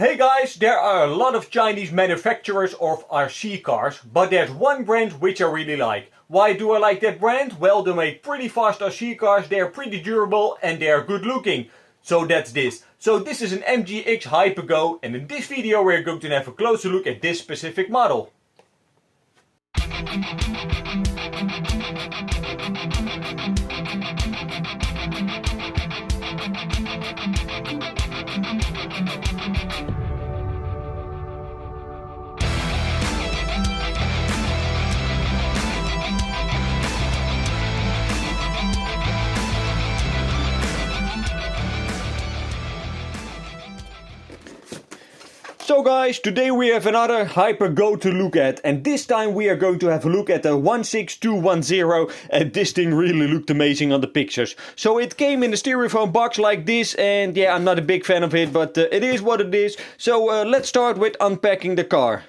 Hey guys, there are a lot of Chinese manufacturers of RC cars, but there's one brand which I really like. Why do I like that brand? Well, they make pretty fast RC cars, they're pretty durable and they're good looking. So that's this. So this is an MJX Hyper Go, and in this video we're going to have a closer look at this specific model. So guys, today we have another Hyper Go to look at, and this time we are going to have a look at the 16210, and this thing really looked amazing on the pictures. So it came in a styrofoam box like this, and yeah, I'm not a big fan of it, but it is what it is. So let's start with unpacking the car.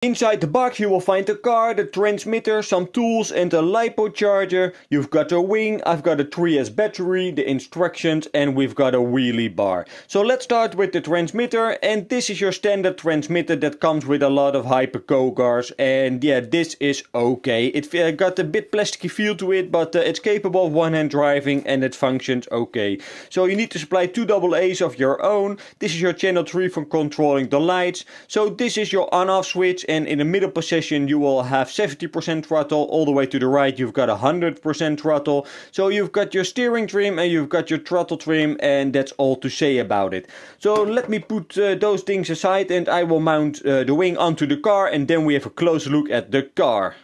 Inside the box you will find the car, the transmitter, some tools and a LiPo charger. You've got a wing, I've got a 3S battery, the instructions, and we've got a wheelie bar. So let's start with the transmitter, and this is your standard transmitter that comes with a lot of Hyper Go cars, and yeah, this is okay. It got a bit plasticky feel to it, but it's capable of one-hand driving and it functions okay. So you need to supply two AA's of your own. This is your channel 3 for controlling the lights. So this is your on-off switch, and in the middle position you will have 70% throttle. All the way to the right you've got 100% throttle. So you've got your steering trim and you've got your throttle trim, and that's all to say about it. So let me put those things aside and I will mount the wing onto the car, and then we have a close look at the car.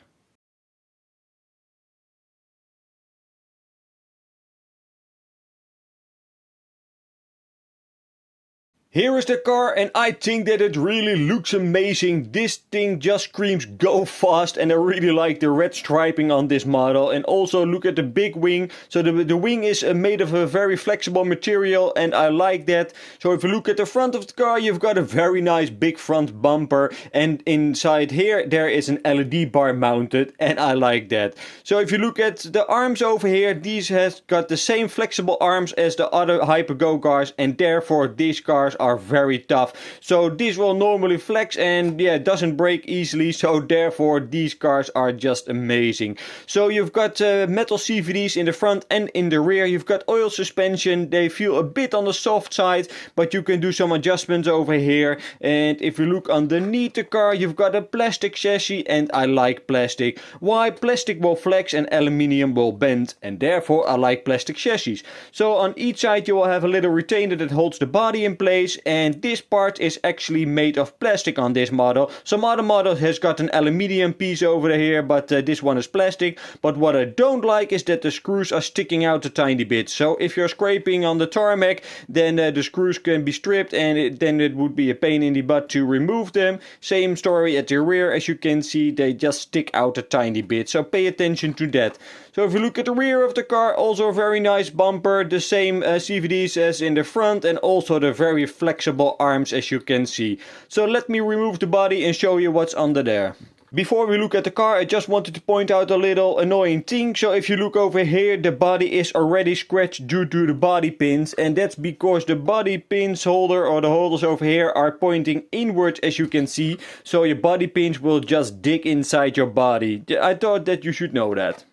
Here is the car, and I think that it really looks amazing. This thing just screams go fast, and I really like the red striping on this model. And also look at the big wing. So the wing is made of a very flexible material, and I like that. So if you look at the front of the car, you've got a very nice big front bumper, and inside here there is an LED bar mounted, and I like that. So if you look at the arms over here, these has got the same flexible arms as the other Hyper Go cars, and therefore these cars are very tough. So this will normally flex and yeah, doesn't break easily, so therefore these cars are just amazing. So you've got metal CVDs in the front and in the rear. You've got oil suspension. They feel a bit on the soft side, but you can do some adjustments over here. And if you look underneath the car, you've got a plastic chassis, and I like plastic. Why? Plastic will flex and aluminium will bend, and therefore I like plastic chassis. So on each side you will have a little retainer that holds the body in place, and this part is actually made of plastic on this model. Some other models has got an aluminium piece over here, but this one is plastic. But what I don't like is that the screws are sticking out a tiny bit. So if you're scraping on the tarmac, then the screws can be stripped, and then it would be a pain in the butt to remove them. Same story at the rear. As you can see, they just stick out a tiny bit, so pay attention to that. So if you look at the rear of the car, also a very nice bumper, the same CVDs as in the front, and also the very flexible arms, as you can see. So let me remove the body and show you what's under there. Before we look at the car, I just wanted to point out a little annoying thing. So if you look over here, the body is already scratched due to the body pins, and that's because the body pins holder, or the holders over here, are pointing inwards, as you can see. So your body pins will just dig inside your body. I thought that you should know that.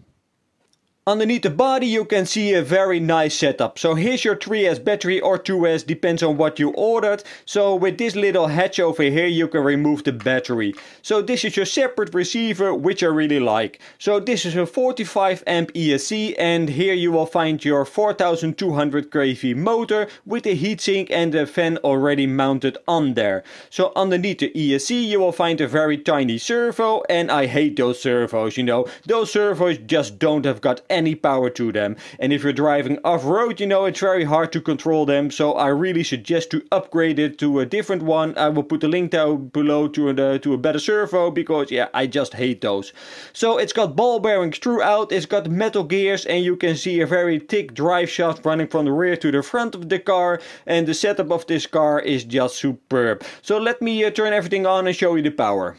Underneath the body you can see a very nice setup. So here's your 3S battery, or 2S, depends on what you ordered. So with this little hatch over here you can remove the battery. So this is your separate receiver, which I really like. So this is a 45 amp ESC, and here you will find your 4200 kV motor with a heatsink and a fan already mounted on there. So underneath the ESC you will find a very tiny servo, and I hate those servos, you know. Those servos just don't have got any power to them, and if you're driving off-road, you know, it's very hard to control them. So I really suggest to upgrade it to a different one. I will put a link down below to a better servo, because yeah, I just hate those. So it's got ball bearings throughout, it's got metal gears, and you can see a very thick drive shaft running from the rear to the front of the car, and the setup of this car is just superb. So let me turn everything on and show you the power.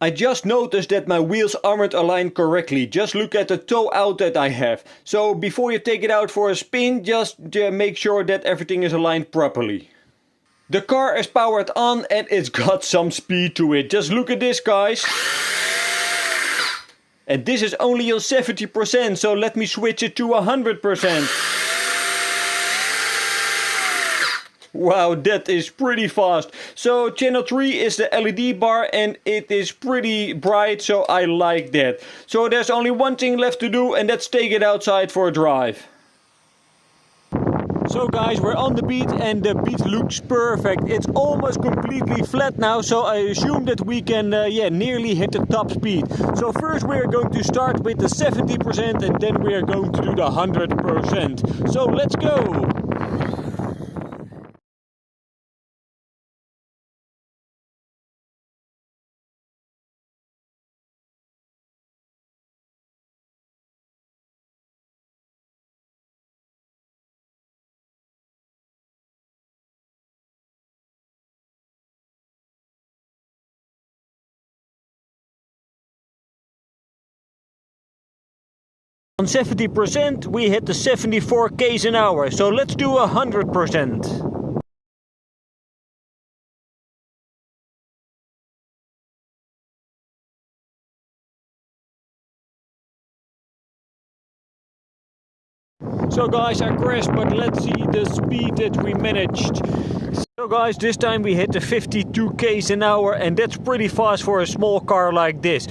I just noticed that my wheels aren't aligned correctly. Just look at the toe out that I have. So before you take it out for a spin, just make sure that everything is aligned properly. The car is powered on and it's got some speed to it. Just look at this, guys. And this is only on 70%, so let me switch it to 100%. Wow, that is pretty fast. So channel 3 is the LED bar and it is pretty bright, so I like that. So there's only one thing left to do, and that's take it outside for a drive. So guys, we're on the beat and the beat looks perfect. It's almost completely flat now, so I assume that we can nearly hit the top speed. So first we are going to start with the 70% and then we are going to do the 100%. So let's go! On 70% we hit the 74 k's an hour, so let's do 100%. So guys, I crashed, but let's see the speed that we managed. So guys, this time we hit the 52 k's an hour and that's pretty fast for a small car like this.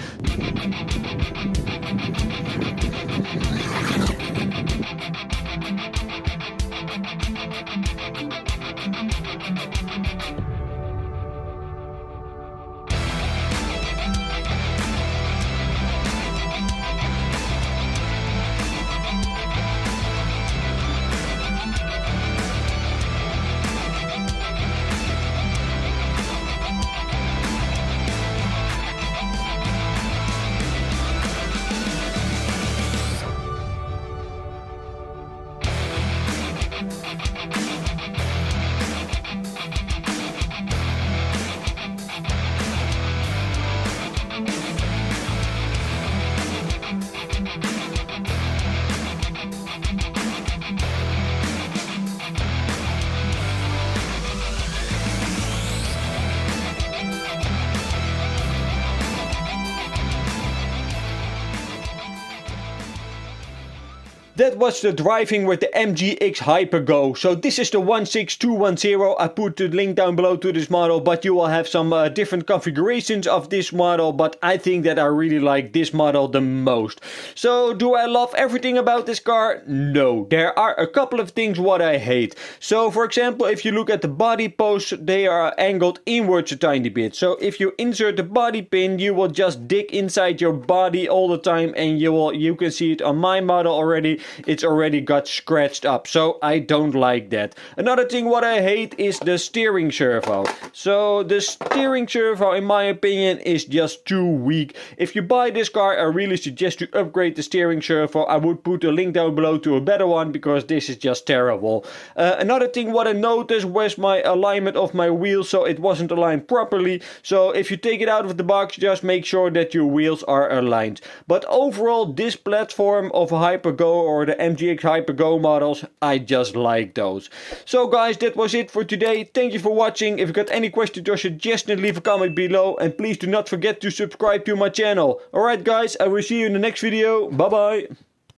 That was the driving with the MJX Hyper Go. So this is the 16210. I put the link down below to this model, but you will have some different configurations of this model. But I think that I really like this model the most. So do I love everything about this car? No. There are a couple of things what I hate. So for example, if you look at the body posts, they are angled inwards a tiny bit. So if you insert the body pin, you will just dig inside your body all the time, and you can see it on my model already. It's already got scratched up, so I don't like that. Another thing what I hate is the steering servo. So the steering servo, in my opinion, is just too weak. If you buy this car, I really suggest to upgrade the steering servo. I would put a link down below to a better one, because this is just terrible. Another thing what I noticed was my alignment of my wheels, so it wasn't aligned properly. So if you take it out of the box, just make sure that your wheels are aligned. But overall, this platform of a Hyper Go or the MJX Hyper Go models, I just like those. So guys, that was it for today. Thank you for watching. If you got any questions or suggestions, leave a comment below, and please do not forget to subscribe to my channel. Alright guys, I will see you in the next video. Bye bye.